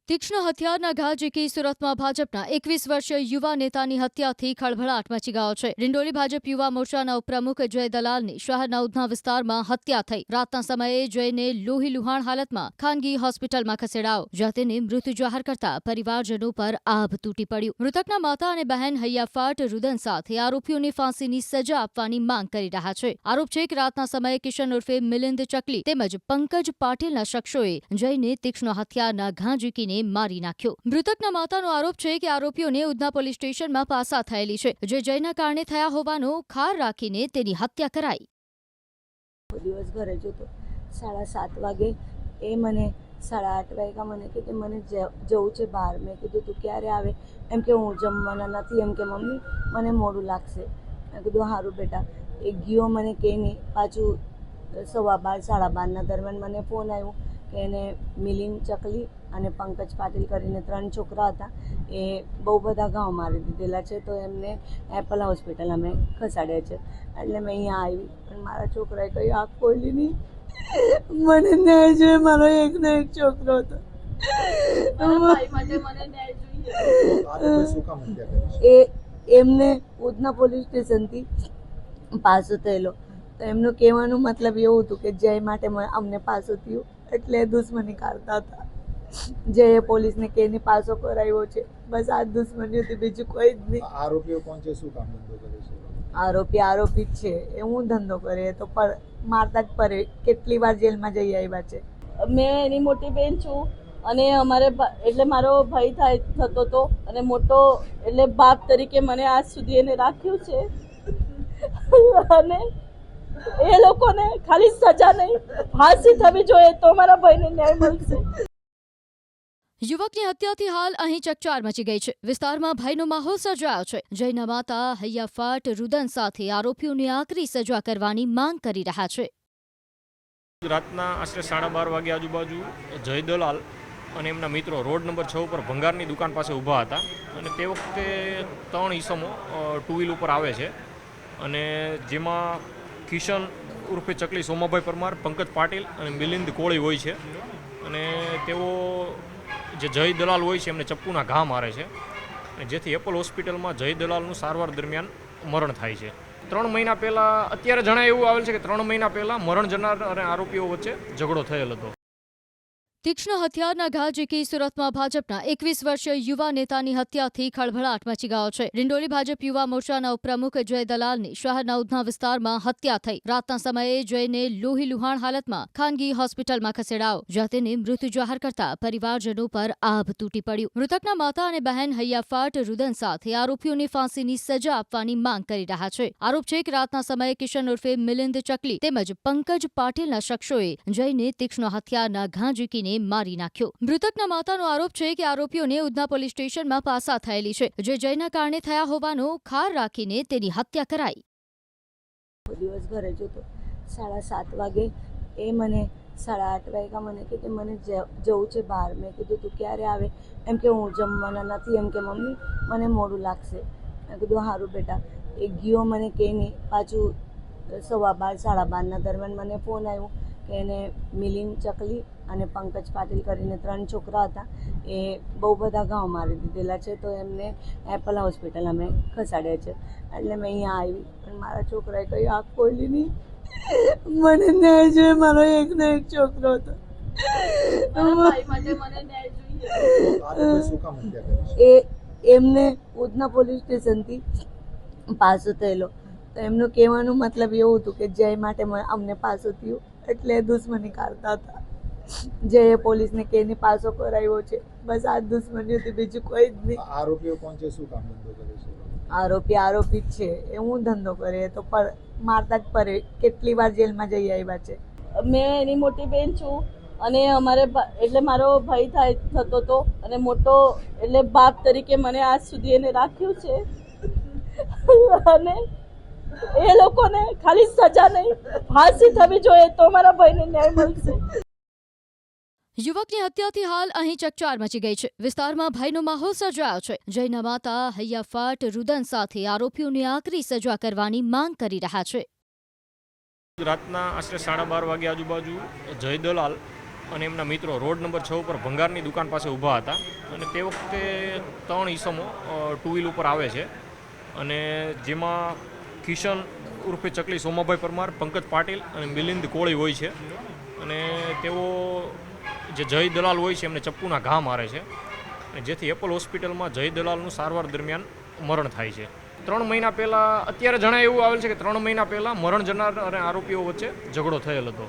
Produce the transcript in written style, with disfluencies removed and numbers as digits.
તીક્ષ્ણ હથિયારના ઘા ઝીકી સુરતમાં ભાજપના 21 વર્ષીય યુવા નેતાની હત્યાથી ખળભળાટ મચી ગયો છે। ડિંડોલી ભાજપ યુવા મોરચાના ઉપપ્રમુખ જય દલાલની શહેરના ઉધના વિસ્તારમાં હત્યા થઈ। રાતના સમયે જયને લોહીલુહાણ હાલતમાં ખાનગી હોસ્પિટલમાં ખસેડાયો, જ્યાં તેને મૃત જાહેર કરતા પરિવારજનો પર આભ તૂટી પડ્યું। મૃતકના માતા અને બહેન હૈયાફાટ રુદન સાથે આરોપીઓને ફાંસીની સજા આપવાની માંગ કરી રહ્યા છે। આરોપ છે કે રાતના સમયે કિશન ઉર્ફે મિલિંદ ચકલી તેમજ પંકજ પાટીલના શખ્સોએ જયને તીક્ષ્ણ હથિયારના ઘા ઝીકીને મારી નાખ્યો। મૃતકના માતાનો આરોપ છે કે આરોપીઓને ઉધના પોલીસ સ્ટેશનમાં પાસા થયેલી છે, જે જયના કારણે થયા હોવાનો ખાર રાખીને તેની હત્યા કરાઈ। દિવસ ઘરે જતો 7:30 વાગે એ મને 8:30 વાગ્યા મને કે મને જવું છે બહાર। મેં કીધું તું ક્યારે આવે? એમ કે હું જમવાના નથી। એમ કે મમ્મી મને મોડું લાગશે। મેં કીધું સારું બેટા। એ ગયો મને કે નહીં, પાછું 12:15 12:30 દરમિયાન મને ફોન આવ્યો કે એને મિલિંદ ચકલી અને પંકજ પાટીલ કરીને 3 છોકરા હતા, એ બહુ બધા ઘાવ મારી દીધેલા છે, તો એમને એપલ હોસ્પિટલ અમે ખસાડ્યા છે। એટલે મેં અહીંયા આવી, પણ મારા છોકરાએ કહ્યું આંખ ખોલી નહીં, મને ન્યાય જોઈએ, મારો એકનો એક છોકરો હતો। એ એમને ઉધના પોલીસ સ્ટેશનથી પાસો થયેલો, તો એમનું કહેવાનું મતલબ એવું હતું કે જય માટે અમને પાસો થયું, એટલે દુશ્મની કાઢતા હતા। જયે પોલીસને કેની પાસો કરાવ્યો છે, બસ આ દુશ્મની હતી, બીજું કોઈ જ નહીં। આરોપીઓ કોણ છે? શું કામ ધંધો કરે છે? આરોપી જ છે। એ હું ધંધો કરે તો મારતા જ પડે। કેટલી વાર જેલમાં જઈ આવ્યા છે। મેં એની મોટી બેન છું, અને અમારે એટલે મારો ભાઈ થતો હતો, અને મોટો એટલે બાપ તરીકે મને આજ સુધી એને રાખ્યું છે। અને એ લોકોને ખાલી સજા નહીં, ફાંસી થવી જોઈએ, તો મારા ભાઈને ન્યાય મળશે। યુવકની હત્યાથી હાલ અહીં ચકચાર મચી ગઈ છે। વિસ્તારમાં ભયનો માહોલ સર્જાયો છે। જયના માતા હૈયાફાટ રુદન સાથે આરોપીઓને આકરી સજા કરવાની માંગ કરી રહ્યા છે। રાતના આશરે 12:30 વાગે આજુબાજુ જય દલાલ અને એમના મિત્રો રોડ નંબર 6 ઉપર ભંગારની દુકાન પાસે ઊભા હતા, અને તે વખતે 3 ઈસમો 2 વ્હીલ ઉપર આવે છે, અને જેમાં કિશન ઉર્ફે ચકલી સોમાભાઈ પરમાર, પંકજ પાટીલ અને મિલિંદ કોળી હોય છે, અને તેઓ જે જય દલાલ હોય છે એમને ચપ્પુના ઘા મારે છે, અને જેથી એપલ હોસ્પિટલમાં જય દલાલનું સારવાર દરમિયાન મરણ થાય છે। 3 મહિના પહેલાં અત્યારે જણાય એવું આવેલ છે કે 3 મહિના પહેલાં મરણ જનાર અને આરોપીઓ વચ્ચે ઝઘડો થયેલ હતો। તીક્ષ્ણ હથિયારના ઘા ઝીકી સુરતમાં ભાજપના 21 વર્ષીય યુવા નેતાની હત્યાથી ખળભળાટ મચી ગયો છે। ડિંડોલી ભાજપ યુવા મોરચાના ઉપપ્રમુખ જય દલાલની શહેરના ઉધના વિસ્તારમાં હત્યા થઈ। રાતના સમયે જયને લોહીલુહાણ હાલતમાં ખાનગી હોસ્પિટલમાં ખસેડાયો, જ્યાં તેને મૃત જાહેર કરતા પરિવારજનો પર આભ તૂટી પડ્યું। મૃતકના માતા અને બહેન હૈયાફાટ રુદન સાથે આરોપીઓને ફાંસીની સજા આપવાની માંગ કરી રહ્યા છે। આરોપ છે કે રાતના સમયે કિશન ઉર્ફે મિલિંદ ચકલી તેમજ પંકજ પાટીલના શખ્સોએ જયને તીક્ષ્ણ હથિયારના ઘા ઝીકીને મારી નાખ્યો। મૃતકના માતાનો આરોપ છે કે આરોપીઓને ઉધના પોલીસ સ્ટેશનમાં પાસા થયેલી છે, જે જયના કારણે થયા હોવાનો ખાર રાખીને તેની હત્યા કરાઈ। દિવસ ઘરે જતો 7:30 વાગે એ મને 8:30 વાગ્યા મને કે મને જવું છે બહાર। મેં કીધું તું ક્યારે આવે? એમ કે હું જમવાના નથી। એમ કે મમ્મી મને મોડું લાગશે। મેં કીધું સારું બેટા। એ ગયો મને કે નહીં, પાછું 12:15 12:30 દરમિયાન મને ફોન આવ્યો કે એને મિલિંદ ચકલી અને પંકજ પાટીલ કરીને 3 છોકરા હતા, એ બહુ બધા ઘાવ મારી દીધેલા છે, તો એમને એપલ હોસ્પિટલ અમે ખસાડ્યા છે। એટલે મેં અહીંયા આવી, પણ મારા છોકરાએ કહ્યું આંખ ખોલી નહીં, મને ન્યાય જોઈએ, મારો એકનો એક છોકરો હતો। એ એમને ઉધના પોલીસ સ્ટેશનથી પાસો થયેલો, તો એમનું કહેવાનું મતલબ એવું હતું કે જય માટે અમને પાસો થયું, એટલે દુશ્મની કાઢતા હતા। જયે પોલીસને કેની પાસો કરાવ્યો છે, બસ આ દુશ્મની હતી, બીજું કોઈ જ નહીં। આરોપીઓ કોણ છે? શું કામ ધંધો કરે છે? આરોપી જ છે। એ હું ધંધો કરે તો મારતા જ પડે। કેટલી વાર જેલમાં જઈ આવ્યા છે। મેં એની મોટી બેન છું, અને અમારે એટલે મારો ભાઈ થતો હતો, અને મોટો એટલે બાપ તરીકે મને આજ સુધી એને રાખ્યું છે। અને એ લોકોને ખાલી સજા નહીં, ફાંસી થવી જોઈએ, તો મારા ભાઈને ન્યાય મળશે। યુવકની હત્યાથી હાલ અહીં ચકચાર મચી ગઈ છે। વિસ્તારમાં ભયનો માહોલ સર્જાયો છે। જયના માતા હૈયાફાટ રુદન સાથે આરોપીઓને આકરી સજા કરવાની માંગ કરી રહ્યા છે। રાતના આશરે 12:30 વાગે આજુબાજુ જય દલાલ અને એમના મિત્રો રોડ નંબર 6 ઉપર ભંગારની દુકાન પાસે ઊભા હતા અને તે વખતે 3 ઈસમો ટુ વ્હીલ ઉપર આવે છે અને જેમાં કિશન ઉર્ફે ચકલી સોમાભાઈ પરમાર, પંકજ પાટીલ અને મિલિંદ કોળી હોય છે અને તેઓ જે જય દલાલ હોય છે એમને ચપ્પુના ઘા મારે છે અને જેથી એપલ હોસ્પિટલમાં જય દલાલનું સારવાર દરમિયાન મરણ થાય છે. 3 મહિના પહેલાં અત્યારે જણાય એવું આવેલ છે કે 3 મહિના પહેલાં મરણ જનાર અને આરોપીઓ વચ્ચે ઝઘડો થયેલ હતો.